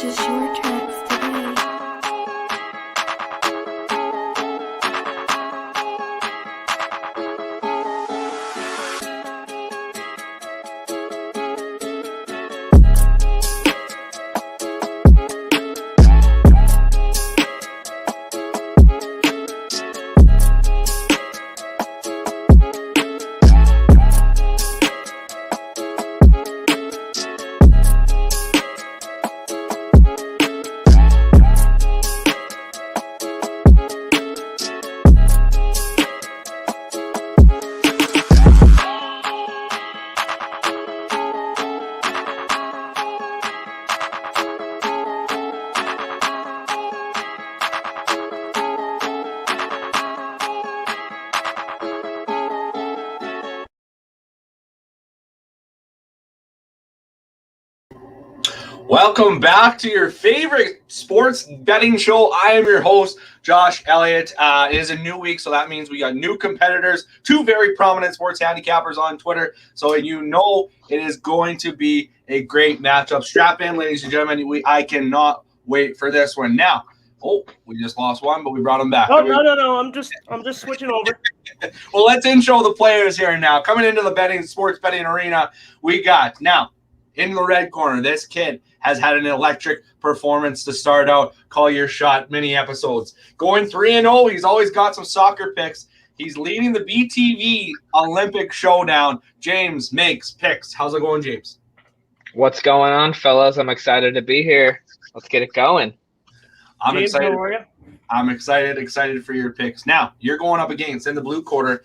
purchase your tracks today. Welcome back to your favorite sports betting show. I am your host, Josh Elliott. It is a new week, so that means we got new competitors, two very prominent sports handicappers on Twitter. So you know it is going to be a great matchup. Strap in, ladies and gentlemen. I cannot wait for this one. Now, we just lost one, but we brought him back. No. I'm just switching over. Well, let's intro the players here now. Coming into the sports betting arena, we got now in the red corner, this kid has had an electric performance to start out Call Your Shot mini episodes. Going 3-0, he's always got some soccer picks. He's leading the BTV Olympic Showdown. James makes picks. How's it going, James? What's going on, fellas? I'm excited to be here. Let's get it going. I'm James, excited. how are you? I'm excited for your picks. Now, you're going up against, in the blue quarter,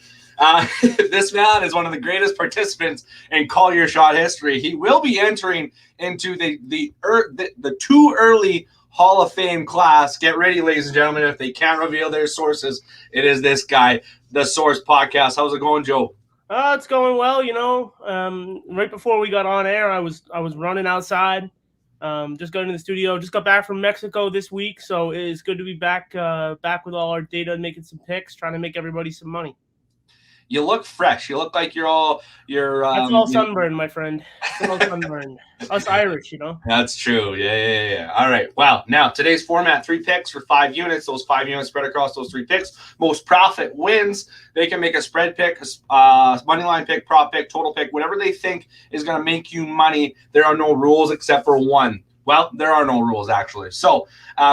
this man is one of the greatest participants in Call Your Shot history. He will be entering into the too early Hall of Fame class. Get ready, ladies and gentlemen. If they can't reveal their sources, it is this guy, The Source Podcast. How's it going, Joe? It's going well. Right before we got on air, I was running outside, just going to the studio. Just got back from Mexico this week, so it's good to be back with all our data and making some picks, trying to make everybody some money. You look fresh. You look like you're That's all sunburned, my friend. It's all sunburned. Us Irish, That's true. Yeah. All right. Well, now today's format: 3 picks for 5 units. Those 5 units spread across those 3 picks. Most profit wins. They can make a spread pick, money line pick, prop pick, total pick, whatever they think is going to make you money. There are no rules except for one. Well, there are no rules, actually. So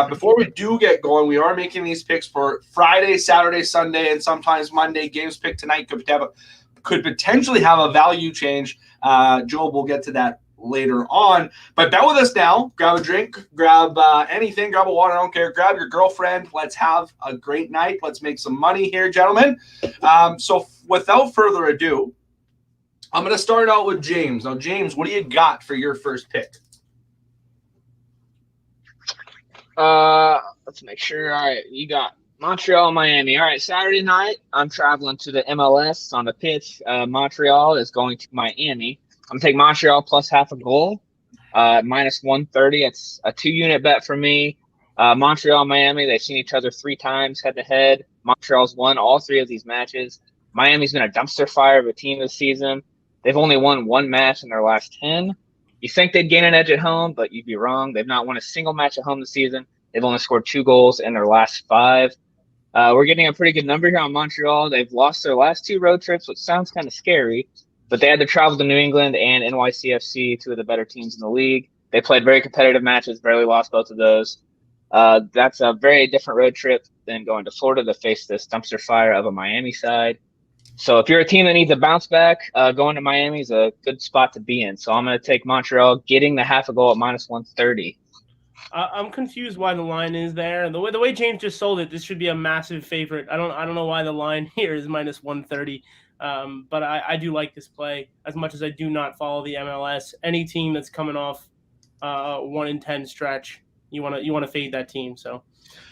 before we do get going, we are making these picks for Friday, Saturday, Sunday, and sometimes Monday. Games picked tonight could potentially have a value change. Joe, we'll get to that later on. But bet with us now. Grab a drink, grab anything, grab a water, I don't care. Grab your girlfriend. Let's have a great night. Let's make some money here, gentlemen. So without further ado, I'm going to start out with James. Now, James, what do you got for your first pick? Let's make sure. All right, you got Montreal, Miami. All right, Saturday night, I'm traveling to the MLS on the pitch. Montreal is going to Miami. I'm taking Montreal plus half a goal, minus 130. It's a 2-unit bet for me. Montreal, Miami, they've seen each other 3 times head-to-head. Montreal's won all 3 of these matches. Miami's been a dumpster fire of a team this season. They've only won 1 match in their last 10. You think they'd gain an edge at home, but you'd be wrong. They've not won a single match at home this season. They've only scored 2 goals in their last 5. We're getting a pretty good number here on Montreal. They've lost their last 2 road trips, which sounds kind of scary, but they had to travel to New England and NYCFC, 2 of the better teams in the league. They played very competitive matches, barely lost both of those. That's a very different road trip than going to Florida to face this dumpster fire of a Miami side. So if you're a team that needs a bounce back, going to Miami is a good spot to be in. So I'm going to take Montreal, getting the half a goal at minus 130. I'm confused why the line is there. The way James just sold it, this should be a massive favorite. I don't know why the line here is minus 130. But I do like this play as much as I do not follow the MLS. Any team that's coming off 1-10 stretch, you want to fade that team. So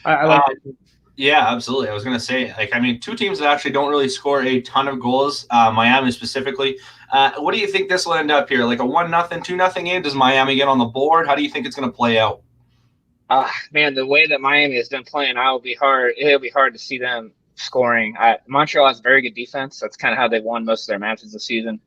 I like that team. Yeah, absolutely. I was going to say, 2 teams that actually don't really score a ton of goals, Miami specifically. What do you think this will end up here? Like a 1-0, 2-0 game? Does Miami get on the board? How do you think it's going to play out? Man, the way that Miami has been playing, it'll be hard to see them scoring. Montreal has very good defense. That's kind of how they've won most of their matches this season.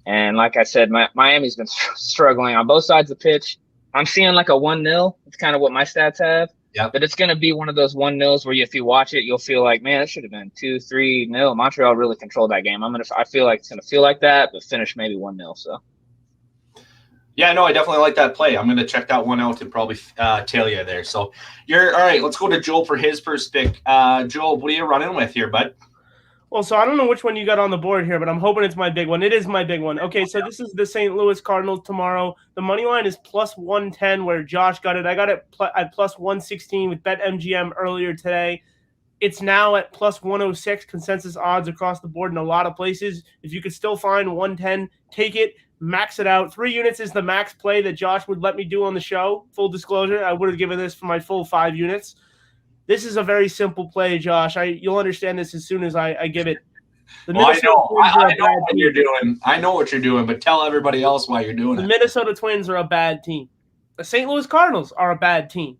And like I said, Miami's been struggling on both sides of the pitch. I'm seeing like a 1-0. It's kind of what my stats have. Yep. But it's going to be one of those 1-0s where if you watch it, you'll feel like, man, it should have been 2-3-0. Montreal really controlled that game. I feel like it's going to feel like that, but finish maybe 1-0. So. Yeah, no, I definitely like that play. I'm going to check that one out and probably tail you there. So you're all right. Let's go to Joel for his first pick. Joel, what are you running with here, bud? Well, so I don't know which one you got on the board here, but I'm hoping it's my big one. It is my big one. Okay, so this is the St. Louis Cardinals tomorrow. The money line is plus 110 where Josh got it. I got it at plus 116 with BetMGM earlier today. It's now at plus 106 consensus odds across the board in a lot of places. If you could still find 110, take it, max it out. 3 units is the max play that Josh would let me do on the show. Full disclosure, I would have given this for my full 5 units. This is a very simple play, Josh. You'll understand this as soon as I give it. I know what you're doing. I know what you're doing, but tell everybody else why you're doing it. The Minnesota Twins are a bad team. The St. Louis Cardinals are a bad team.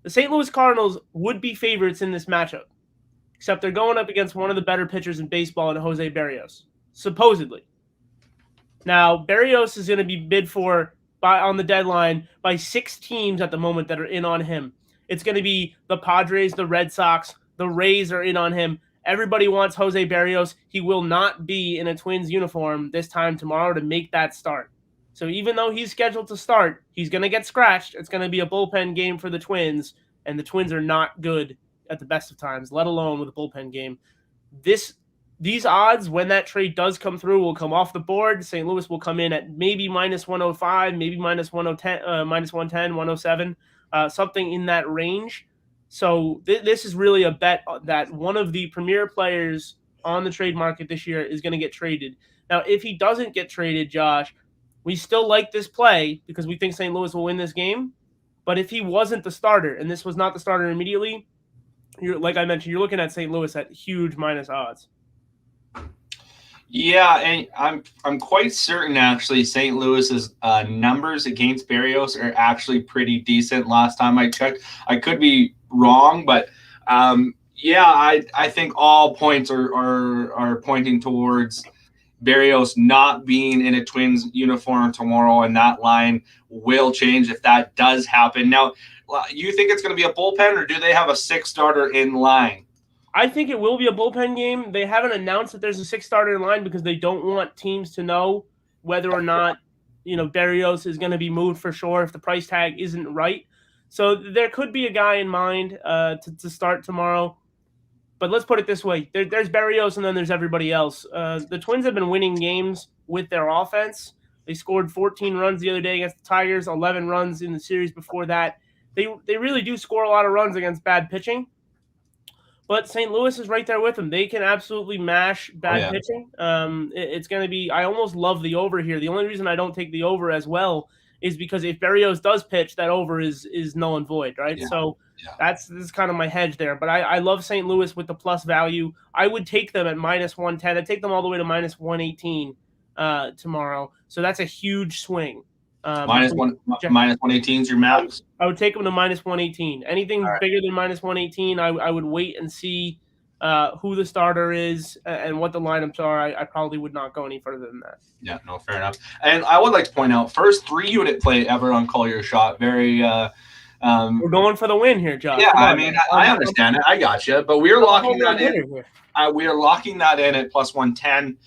The St. Louis Cardinals would be favorites in this matchup, except they're going up against one of the better pitchers in baseball in Jose Berrios, supposedly. Now, Berrios is going to be bid for on the deadline by 6 teams at the moment that are in on him. It's going to be the Padres, the Red Sox, the Rays are in on him. Everybody wants Jose Berrios. He will not be in a Twins uniform this time tomorrow to make that start. So even though he's scheduled to start, he's going to get scratched. It's going to be a bullpen game for the Twins, and the Twins are not good at the best of times, let alone with a bullpen game. These odds, when that trade does come through, will come off the board. St. Louis will come in at maybe minus 105, maybe minus 110, minus 110, 107. Something in that range. So this is really a bet that one of the premier players on the trade market this year is going to get traded. Now, if he doesn't get traded, Josh, we still like this play because we think St. Louis will win this game. But if he wasn't the starter, and this was not the starter immediately, like I mentioned, you're looking at St. Louis at huge minus odds. Yeah, and I'm quite certain actually St. Louis's numbers against Berrios are actually pretty decent. Last time I checked, I could be wrong, but I think all points are pointing towards Berrios not being in a Twins uniform tomorrow, and that line will change if that does happen. Now, you think it's going to be a bullpen, or do they have a 6th starter in line? I think it will be a bullpen game. They haven't announced that there's a 6th starter in line because they don't want teams to know whether or not, Berrios is going to be moved for sure if the price tag isn't right. So there could be a guy in mind to start tomorrow. But let's put it this way. There's Berrios and then there's everybody else. The Twins have been winning games with their offense. They scored 14 runs the other day against the Tigers, 11 runs in the series before that. They really do score a lot of runs against bad pitching. But St. Louis is right there with them. They can absolutely mash bad pitching. It's going to be – I almost love the over here. The only reason I don't take the over as well is because if Berrios does pitch, that over is null and void, right? Yeah. So this is kind of my hedge there. But I love St. Louis with the plus value. I would take them at minus 110. I'd take them all the way to minus 118 tomorrow. So that's a huge swing. Minus 118 is your max? I would take them to minus 118. Anything bigger than minus 118, I would wait and see who the starter is and what the lineups are. I probably would not go any further than that. Yeah, no, fair enough. And I would like to point out, first 3-unit play ever on Call Your Shot. Very we're going for the win here, Josh. Yeah, I mean, I understand it. I got you. But we are locking that in. We are locking that in at plus 110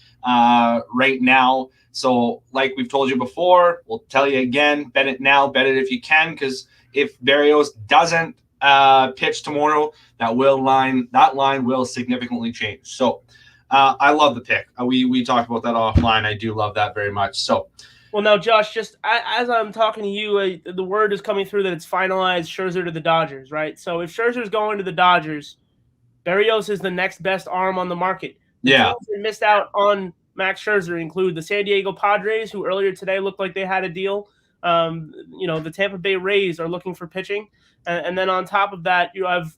right now. So like we've told you before, we'll tell you again, bet it now, bet it if you can, because if Berrios doesn't pitch tomorrow, that line will significantly change. So I love the pick. We talked about that offline. I do love that very much. So, well, now, Josh, just as I'm talking to you, the word is coming through that it's finalized Scherzer to the Dodgers, right? So if Scherzer's going to the Dodgers, Berrios is the next best arm on the market. Yeah. They missed out on Max Scherzer include the San Diego Padres, who earlier today looked like they had a deal. The Tampa Bay Rays are looking for pitching. And then on top of that, you have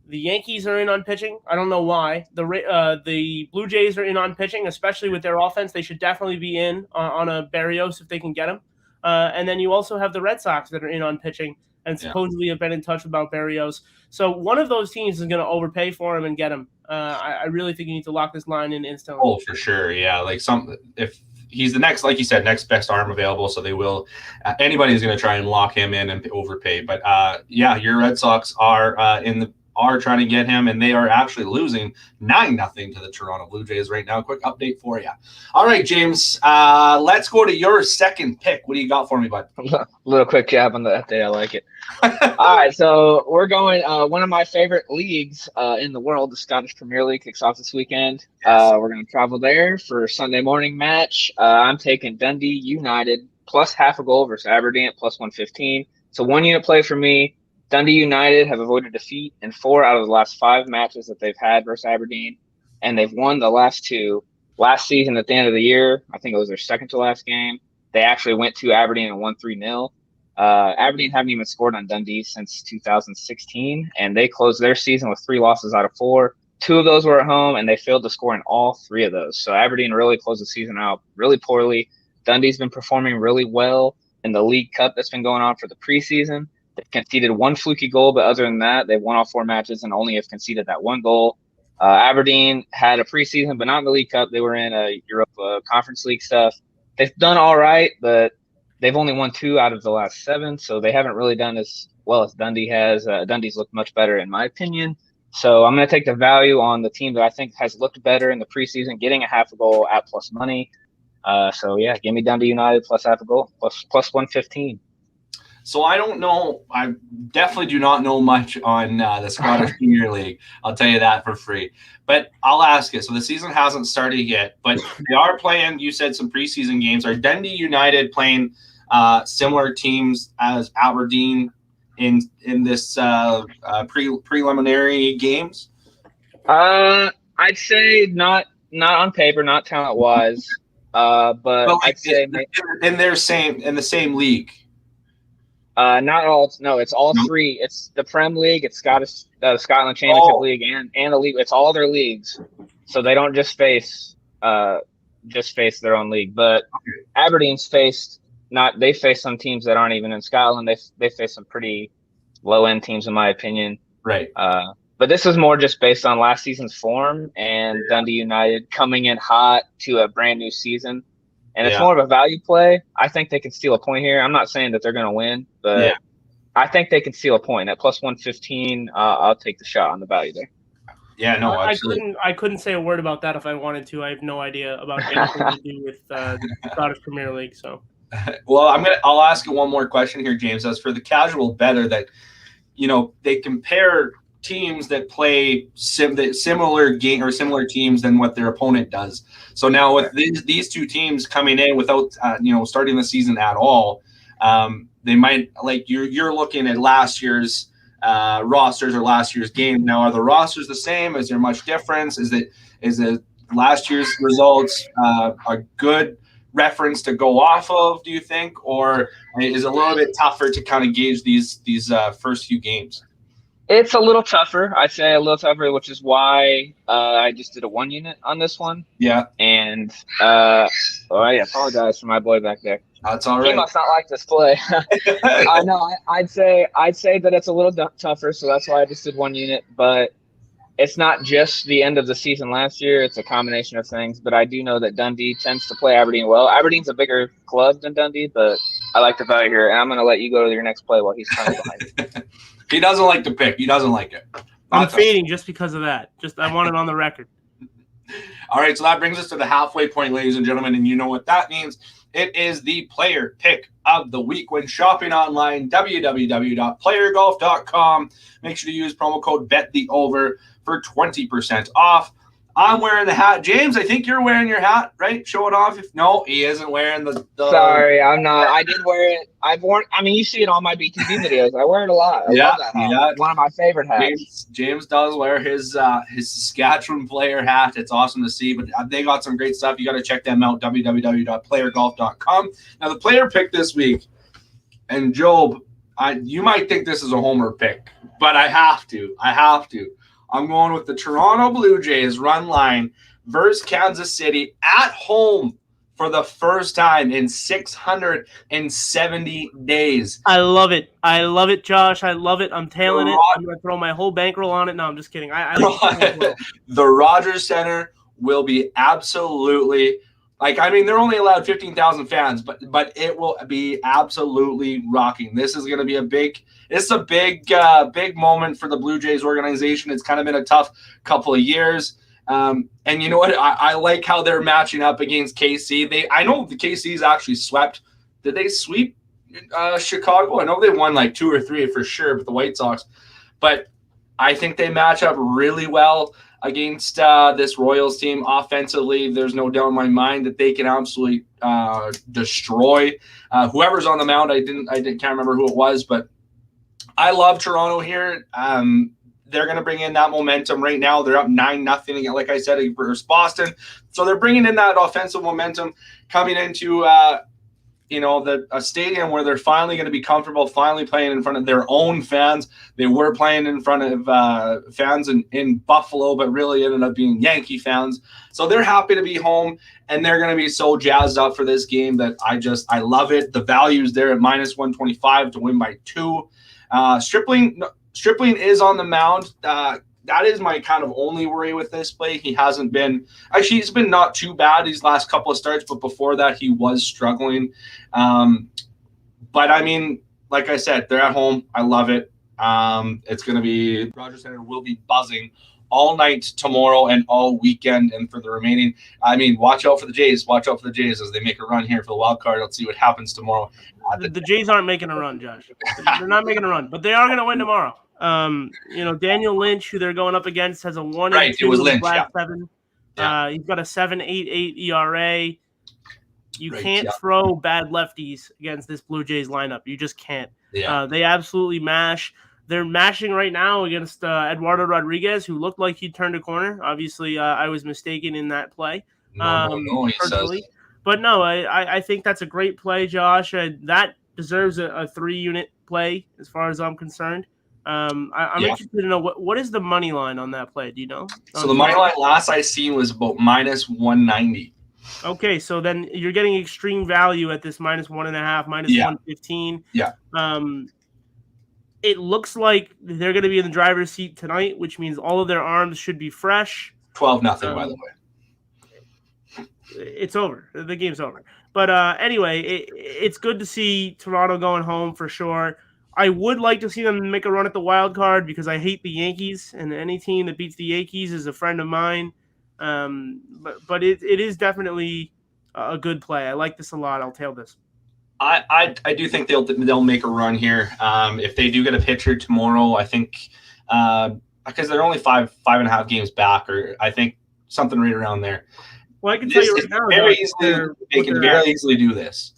the Yankees are in on pitching. I don't know why. The Blue Jays are in on pitching, especially with their offense. They should definitely be in on a Berrios if they can get him. And then you also have the Red Sox that are in on pitching and supposedly have been in touch about Berrios. So one of those teams is going to overpay for him and get him. I really think you need to lock this line in instantly. Oh, for sure. Yeah. Like if he's the next, like you said, next best arm available. So they will. Anybody's going to try and lock him in and overpay. But yeah, your Red Sox are are trying to get him, and they are actually losing 9-0 to the Toronto Blue Jays right now. Quick update for you. All right, James, let's go to your second pick. What do you got for me, bud? Little quick jab on the update. I like it. All right, so we're going one of my favorite leagues in the world, the Scottish Premier League, kicks off this weekend. Yes. We're going to travel there for a Sunday morning match. I'm taking Dundee United plus half a goal versus Aberdeen at plus 115. So 1 unit play for me. Dundee United have avoided defeat in 4 out of the last 5 matches that they've had versus Aberdeen, and they've won the last 2. Last season at the end of the year, I think it was their second to last game, they actually went to Aberdeen and won 3-0. Aberdeen haven't even scored on Dundee since 2016, and they closed their season with 3 losses out of 4. 2 of those were at home, and they failed to score in all 3 of those. So Aberdeen really closed the season out really poorly. Dundee's been performing really well in the League Cup that's been going on for the preseason. They've conceded 1 fluky goal, but other than that, they've won all 4 matches and only have conceded that 1 goal. Aberdeen had a preseason, but not in the League Cup. They were in a Europa Conference League stuff. They've done all right, but they've only won 2 out of the last 7, so they haven't really done as well as Dundee has. Dundee's looked much better, in my opinion. So I'm going to take the value on the team that I think has looked better in the preseason, getting a half a goal at plus money. So, yeah, give me Dundee United plus half a goal, plus 115. So I don't know. I definitely do not know much on the Scottish Premier League. I'll tell you that for free. But I'll ask you. So the season hasn't started yet, but they are playing, you said, some preseason games. Are Dundee United playing similar teams as Aberdeen in this preliminary games? I'd say not on paper, not talent-wise. But I'd say in the same league. Not all. No, it's all 3. It's the Prem League, it's Scotland Championship League, and the league. It's all their leagues, so they don't just face their own league. But Aberdeen's faced they face some teams that aren't even in Scotland. They face some pretty low end teams, in my opinion. Right. But this is more just based on last season's form and Dundee United coming in hot to a brand new season. And it's more of a value play. I think they can steal a point here. I'm not saying that they're going to win, but I think they can steal a point. At plus 115, I'll take the shot on the value there. Yeah, no, absolutely. I couldn't say a word about that if I wanted to. I have no idea about anything to do with the Scottish Premier League. So, well, I'll ask you one more question here, James. As for the casual bettor, that they compare teams that play similar game or similar teams than what their opponent does. So now with these 2 teams coming in without starting the season at all, they might, like you're looking at last year's rosters or last year's game. Now, are the rosters the same? Is there much difference? Is it last year's results a good reference to go off of, do you think, or is it a little bit tougher to kind of gauge these first few games? It's a little tougher. I'd say a little tougher, which is why I just did a 1 unit on this one. Yeah. And I apologize for my boy back there. That's all right. He must not like this play. I'd say that it's a little tougher, so that's why I just did 1 unit. But it's not just the end of the season last year. It's a combination of things. But I do know that Dundee tends to play Aberdeen well. Aberdeen's a bigger club than Dundee, but I like the value here. And I'm going to let you go to your next play while he's kind of behind you. He doesn't like the pick. He doesn't like it. I'm fading just because of that. I want it on the record. All right, so that brings us to the halfway point, ladies and gentlemen, and you know what that means. It is the player pick of the week when shopping online, www.playergolf.com. Make sure to use promo code BETTHEOVER for 20% off. I'm wearing the hat. James, I think you're wearing your hat, right? Show it off. No, he isn't wearing the Sorry, I'm not. I did wear it. You see it on my BTV videos. I wear it a lot. I love that hat. Yeah. One of my favorite hats. James does wear his Saskatchewan player hat. It's awesome to see, but they got some great stuff. You got to check them out, www.playergolf.com. Now, the player pick this week, and Job, you might think this is a homer pick, but I have to. I'm going with the Toronto Blue Jays run line versus Kansas City at home for the first time in 670 days. I love it, Josh. I love it. I'm tailing it. I'm going to throw my whole bankroll on it. No, I'm just kidding. I The Rogers Center will be absolutely Like, I mean, they're only allowed 15,000 fans, but it will be absolutely rocking. This is going to be a big moment for the Blue Jays organization. It's kind of been a tough couple of years. And you know what? I like how they're matching up against KC. I know the KC's actually swept. Did they sweep Chicago? I know they won like 2 or 3 for sure with the White Sox. But I think they match up really well against this Royals team offensively. There's no doubt in my mind that they can absolutely destroy whoever's on the mound. I can't remember who it was, but I love Toronto here. They're going to bring in that momentum right now. They're up 9-0, like I said, versus Boston. So they're bringing in that offensive momentum coming into a stadium where they're finally going to be comfortable, finally playing in front of their own fans. They were playing in front of fans in Buffalo, but really ended up being Yankee fans. So they're happy to be home, and they're going to be so jazzed up for this game that I love it. The value's there at -125 to win by 2. Stripling is on the mound. That is my kind of only worry with this play. He's been not too bad these last couple of starts, but before that he was struggling. But I mean, like I said, they're at home. I love it. It's going to be Rogers Center will be buzzing all night tomorrow and all weekend. And for the remaining, I mean, watch out for the Jays. Watch out for the Jays as they make a run here for the wild card. Let's see what happens tomorrow. The Jays aren't making a run, Josh. They're not making a run, but they are going to win tomorrow. Daniel Lynch, who they're going up against, has a 1-2 right. It was Lynch, last yeah. 7. Yeah. He's got a 7.88 ERA. You Right, can't yeah. throw bad lefties against this Blue Jays lineup. You just can't. Yeah. They absolutely mash. They're mashing right now against Eduardo Rodriguez, who looked like he turned a corner. Obviously, I was mistaken in that play. No, he personally. says. But no, I think that's a great play, Josh. That deserves a 3-unit play as far as I'm concerned. I'm interested to know what is the money line on that play. Do you know? So the money line last I seen was about -190. Okay, so then you're getting extreme value at this -1.5, -115. Yeah. It looks like they're going to be in the driver's seat tonight, which means all of their arms should be fresh. 12-0, by the way. It's over. The game's over. But anyway, it's good to see Toronto going home for sure. I would like to see them make a run at the wild card because I hate the Yankees, and any team that beats the Yankees is a friend of mine. But it is definitely a good play. I like this a lot. I'll tail this. I do think they'll make a run here. If they do get a pitcher tomorrow, I think because they're only 5.5 games back, or I think something right around there. Well, I can tell you right now, they can very easily do this.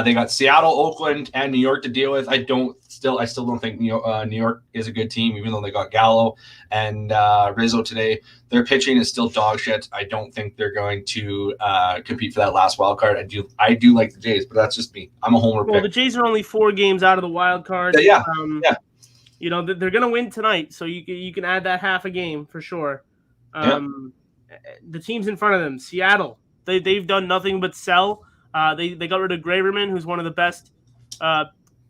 They got Seattle, Oakland, and New York to deal with. I still don't think New York is a good team, even though they got Gallo and Rizzo today. Their pitching is still dog shit. I don't think they're going to compete for that last wild card. I do like the Jays, but that's just me. I'm a homer Well, pick. the Jays are only 4 games out of the wild card. Yeah. They're going to win tonight, so you can add that half a game for sure. The teams in front of them, Seattle, they've done nothing but sell. They got rid of Graverman, who's one of the best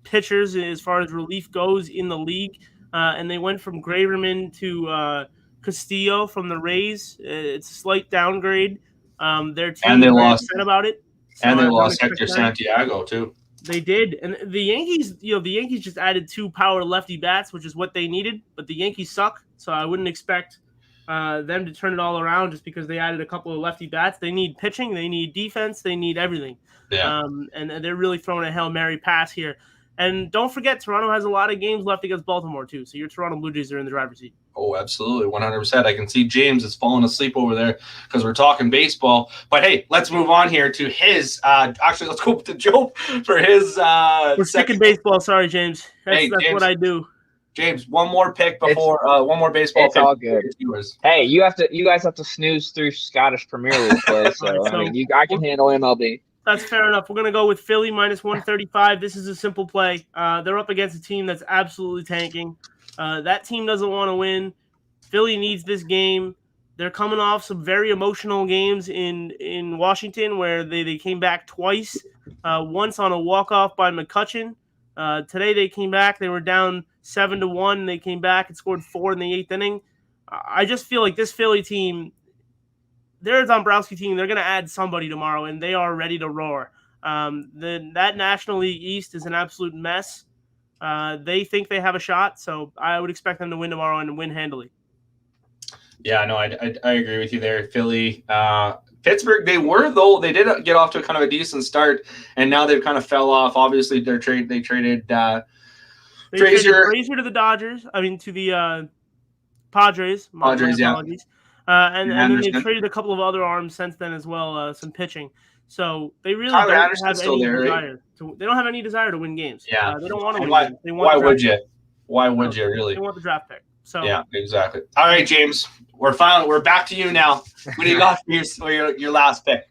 pitchers as far as relief goes in the league, and they went from Graverman to Castillo from the Rays. It's a slight downgrade. Their team And they lost upset about it. And So they I lost don't Hector expect that. Santiago too. They did, and the Yankees just added 2 power lefty bats, which is what they needed. But the Yankees suck, so I wouldn't expect them to turn it all around just because they added a couple of lefty bats. They need pitching, they need defense, they need everything. Yeah. And they're really throwing a Hail Mary pass here. And don't forget, Toronto has a lot of games left against Baltimore too. So your Toronto Blue Jays are in the driver's seat. Oh, absolutely. 100%. I can see James is falling asleep over there because we're talking baseball. But hey, let's move on here to his actually let's go to Joe for his We're sticking baseball. Sorry, James. That's James, what I do. James, one more pick before one more baseball It's pick. all good. It's yours. Hey, you guys have to snooze through Scottish Premier League play, so I mean, I can handle MLB. That's fair enough. We're going to go with Philly -135. This is a simple play. They're up against a team that's absolutely tanking. That team doesn't want to win. Philly needs this game. They're coming off some very emotional games in Washington where they came back twice, once on a walk-off by McCutchen. Today they came back. They were down 7-1. They came back and scored 4 in the 8th inning. I just feel like this Philly team, they're a Dombrowski team. They're going to add somebody tomorrow, and they are ready to roar. That National League East is an absolute mess. They think they have a shot, so I would expect them to win tomorrow and win handily. Yeah, no, I agree with you there. Philly, Pittsburgh, they did get off to a kind of a decent start, and now they've kind of fell off. Obviously, they traded Frazier to the Dodgers. I mean, to the Padres. My apologies. And then they've traded a couple of other arms since then as well, some pitching. So they really don't have any desire. They don't have any desire to win games. Yeah, they don't want to win games. Why would you? Why would you really? They want the draft pick. So yeah, exactly. All right, James, we're back to you now. What do you got for your last pick?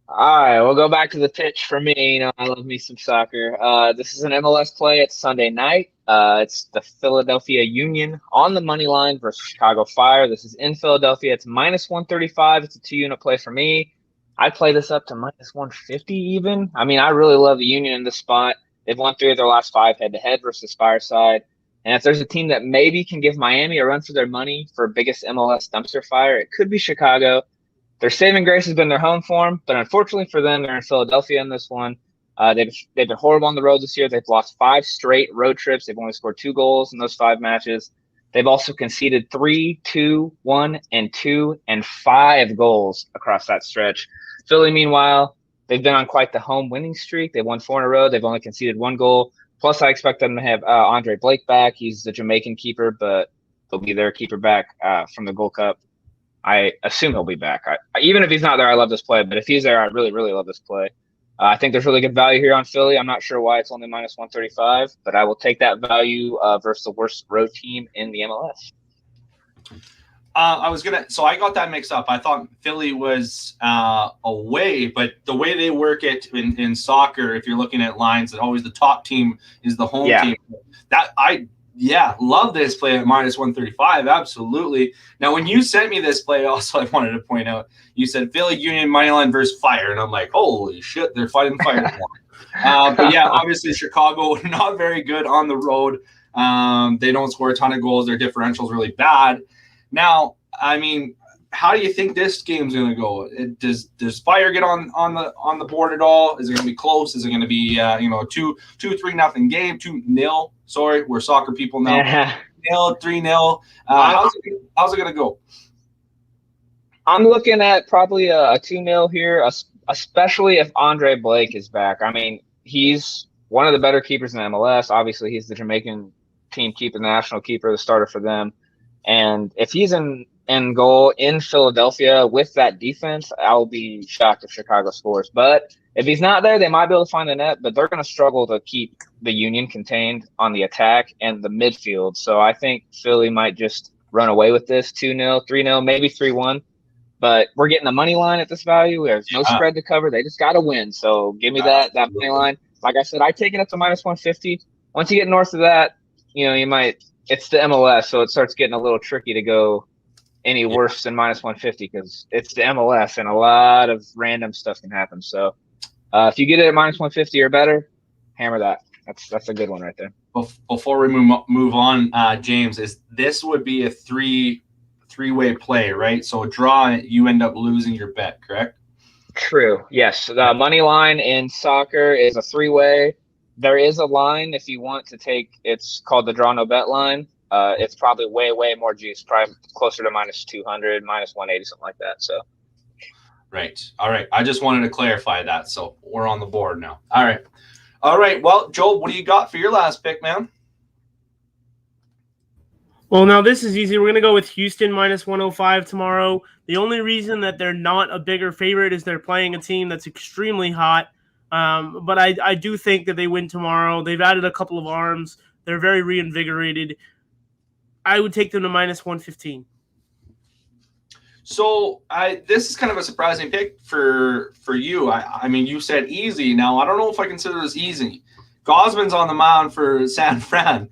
All right, we'll go back to the pitch for me. You know, I love me some soccer. This is an MLS play. It's Sunday night. It's the Philadelphia Union on the money line versus Chicago Fire. This is in Philadelphia. It's -135. It's a 2-unit play for me. I'd play this up to -150 even. I mean, I really love the Union in this spot. They've won 3 of their last 5 head-to-head versus Fireside. And if there's a team that maybe can give Miami a run for their money for biggest MLS dumpster fire, it could be Chicago. Their saving grace has been their home form, but unfortunately for them, they're in Philadelphia in this one. They've been horrible on the road this year. They've lost 5 straight road trips. They've only scored 2 goals in those 5 matches. They've also conceded 3, 2, 1, and 2, and 5 goals across that stretch. Philly, meanwhile, they've been on quite the home winning streak. They've won 4 in a row. They've only conceded 1 goal. Plus, I expect them to have Andre Blake back. He's the Jamaican keeper, but he'll be their keeper back from the Gold Cup. I assume he'll be back. Even if he's not there, I love this play. But if he's there, I really, really love this play. I think there's really good value here on Philly. I'm not sure why it's only -135, but I will take that value versus the worst road team in the MLS. So I got that mixed up. I thought Philly was away, but the way they work it in soccer, if you're looking at lines, that always the top team is the home team. Love this play at -135. Absolutely. Now, when you sent me this play, also I wanted to point out, you said Philly Union moneyline versus Fire, and I'm like, holy shit, they're fighting Fire. But yeah, obviously Chicago not very good on the road. They don't score a ton of goals. Their differential is really bad. Now, I mean, how do you think this game's going to go? Does Fire get on the board at all? Is it going to be close? Is it going to be 2-3-0 game, 2-0? Sorry, we're soccer people now. 0, 3-0. How's it going to go? I'm looking at probably a 2-0 here, especially if Andre Blake is back. I mean, he's one of the better keepers in MLS. Obviously, he's the Jamaican team keeper, the national keeper, the starter for them. And if he's in goal in Philadelphia with that defense, I'll be shocked if Chicago scores. But if he's not there, they might be able to find the net, but they're going to struggle to keep the Union contained on the attack and the midfield. So I think Philly might just run away with this 2-0, 3-0, maybe 3-1. But we're getting the money line at this value. There's no spread to cover. They just got to win. So give me that money line. Like I said, I take it up to -150. Once you get north of that, you might – it's the MLS, so it starts getting a little tricky to go any worse than -150 because it's the MLS and a lot of random stuff can happen. So if you get it at -150 or better, hammer that. That's a good one right there. Before we move on, James, this would be a three-way play, right? So a draw, you end up losing your bet, correct? True. Yes. The money line in soccer is a 3-way. There is a line if you want to take. It's called the draw no bet line. It's probably way, way more juice, probably closer to -200, -180, something like that. So, right. All right. I just wanted to clarify that. So we're on the board now. All right. Well, Joel, what do you got for your last pick, man? Well, now this is easy. We're going to go with Houston -105 tomorrow. The only reason that they're not a bigger favorite is they're playing a team that's extremely hot. But I do think that they win tomorrow. They've added a couple of arms. They're very reinvigorated. I would take them to -115. So this is kind of a surprising pick for you. I mean, you said easy. Now, I don't know if I consider this easy. Gosman's on the mound for San Fran.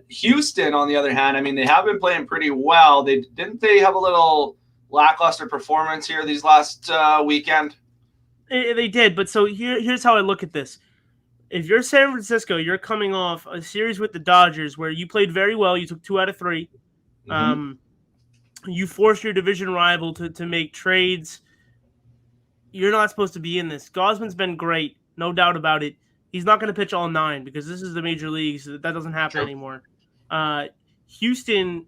Houston, on the other hand, I mean, they have been playing pretty well. Didn't they have a little lackluster performance here these last weekend? They did, but so here's how I look at this. If you're San Francisco, you're coming off a series with the Dodgers where you played very well. You took 2 out of 3. Mm-hmm. You force your division rival to make trades. You're not supposed to be in this. Gosman's been great, no doubt about it. He's not going to pitch all 9 because this is the major leagues. That doesn't happen anymore. Houston,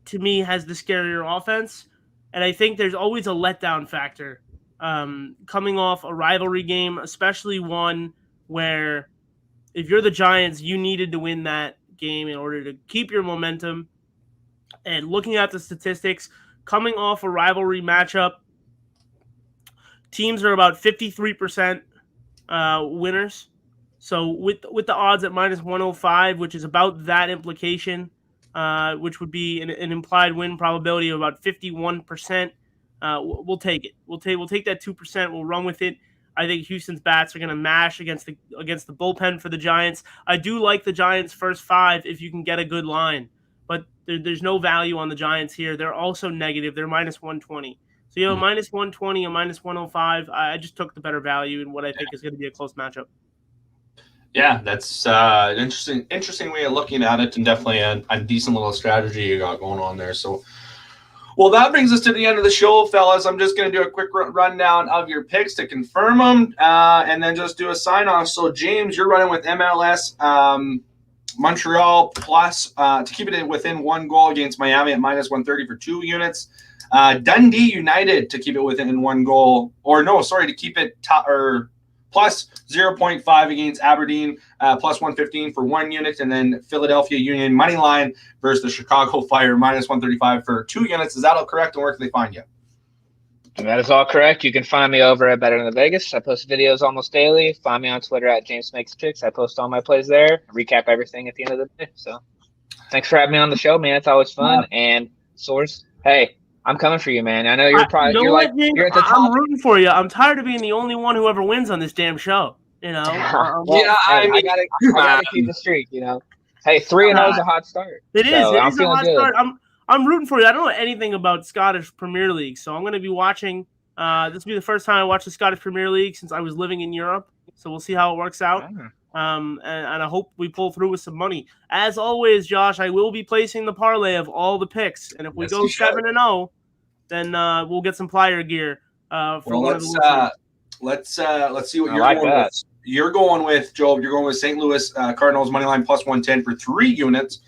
to me, has the scarier offense, and I think there's always a letdown factor coming off a rivalry game, especially one where if you're the Giants, you needed to win that game in order to keep your momentum. And looking at the statistics, coming off a rivalry matchup, teams are about 53% winners. So with the odds at minus 105, which is about that implication, which would be an implied win probability of about 51%, we'll take it. We'll take that 2%. We'll run with it. I think Houston's bats are going to mash against the bullpen for the Giants. I do like the Giants' first 5 if you can get a good line, but there's no value on the Giants here. They're also negative. They're minus 120. So you have a minus 120, a minus 105. I just took the better value in what I think is going to be a close matchup. Yeah, that's an interesting way of looking at it, and definitely a decent little strategy you got going on there. So, well, that brings us to the end of the show, fellas. I'm just going to do a quick rundown of your picks to confirm them, and then just do a sign-off. So, James, you're running with MLS Montreal plus to keep it within 1 goal against Miami at minus 130 for 2 units. Dundee United to keep it within 1 goal, to keep it plus 0.5 against Aberdeen, plus 115 for 1 unit, and then Philadelphia Union money line versus the Chicago Fire minus 135 for 2 units. Is that all correct? And where can they find you? That is all correct. You can find me over at Better Than Vegas. I post videos almost daily. Find me on Twitter at James Makes Picks. I post all my plays there. Recap everything at the end of the day. So, thanks for having me on the show, man. It's always fun. And Source, hey, I'm coming for you, man. I know you're probably you're at the top. I'm rooting for you. I'm tired of being the only one who ever wins on this damn show. You know. I gotta keep the streak. You know. Hey, 3-0 is a hot start. It is. So it is a hot start. I'm rooting for you. I don't know anything about Scottish Premier League, so I'm going to be watching. This will be the first time I watch the Scottish Premier League since I was living in Europe. So we'll see how it works out. And I hope we pull through with some money. As always, Josh, I will be placing the parlay of all the picks, and if we go 7-0, then we'll get some flyer gear. Let's see what you're going with. You're going with, Job. You're going with St. Louis Cardinals money line plus 110 for 3 units.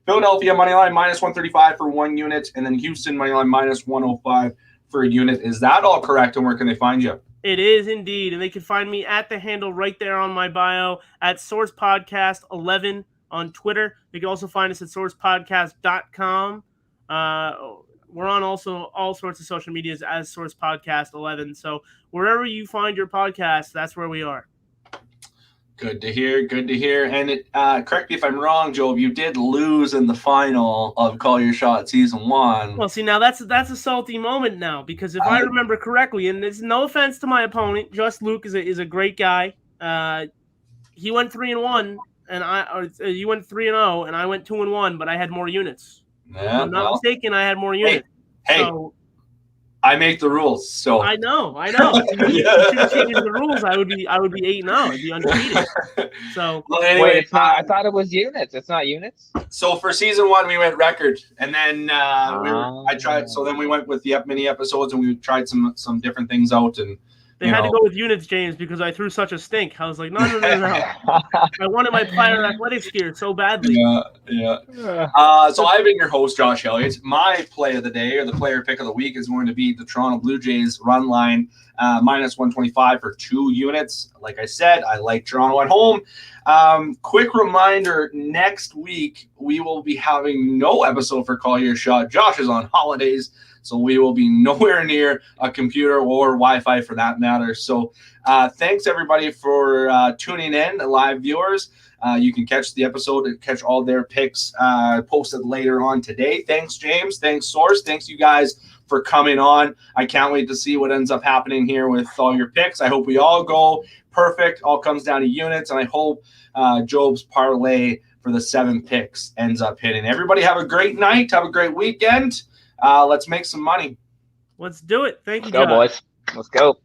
Philadelphia money line minus 135 for 1 unit, and then Houston money line minus 105 for a unit. Is that all correct? And where can they find you? It is indeed, and they can find me at the handle right there on my bio at Source Podcast 11 on Twitter. They can also find us at sourcepodcast.com. We're on also all sorts of social medias as Source Podcast 11. So wherever you find your podcast, that's where we are. Good to hear. And correct me if I'm wrong, Job, you did lose in the final of Call Your Shot Season 1. Well, see, now that's a salty moment now, because if I remember correctly, and it's no offense to my opponent, Just Luke is a great guy. He went 3-1, and you went 3-0, and I went 2-1, but I had more units. Yeah, if I'm not mistaken, I had more units. Hey. So, I make the rules, so I know. If you should have changed the rules, I would be 8-0. I'd be undefeated. So anyway, I thought it was units. It's not units. So for Season 1, we went record, and then I tried. So then we went with the mini episodes, and we tried some different things out, and they had to go with units, James, because I threw such a stink. I was like, no. I wanted my Fire Athletics gear so badly. Yeah. So I've been your host, Josh Elliott. My play of the day, or the player pick of the week, is going to be the Toronto Blue Jays run line, minus 125 for 2 units. Like I said, I like Toronto at home. Quick reminder, next week we will be having no episode for Call Your Shot. Josh is on holidays, so we will be nowhere near a computer or Wi-Fi for that matter. So thanks, everybody, for tuning in, live viewers. You can catch the episode and catch all their picks posted later on today. Thanks, James. Thanks, Source. Thanks, you guys, for coming on. I can't wait to see what ends up happening here with all your picks. I hope we all go perfect. All comes down to units, and I hope Job's parlay for the 7 picks ends up hitting. Everybody have a great night. Have a great weekend. Let's make some money. Let's do it. Thank you, Let's go, boys. Let's go.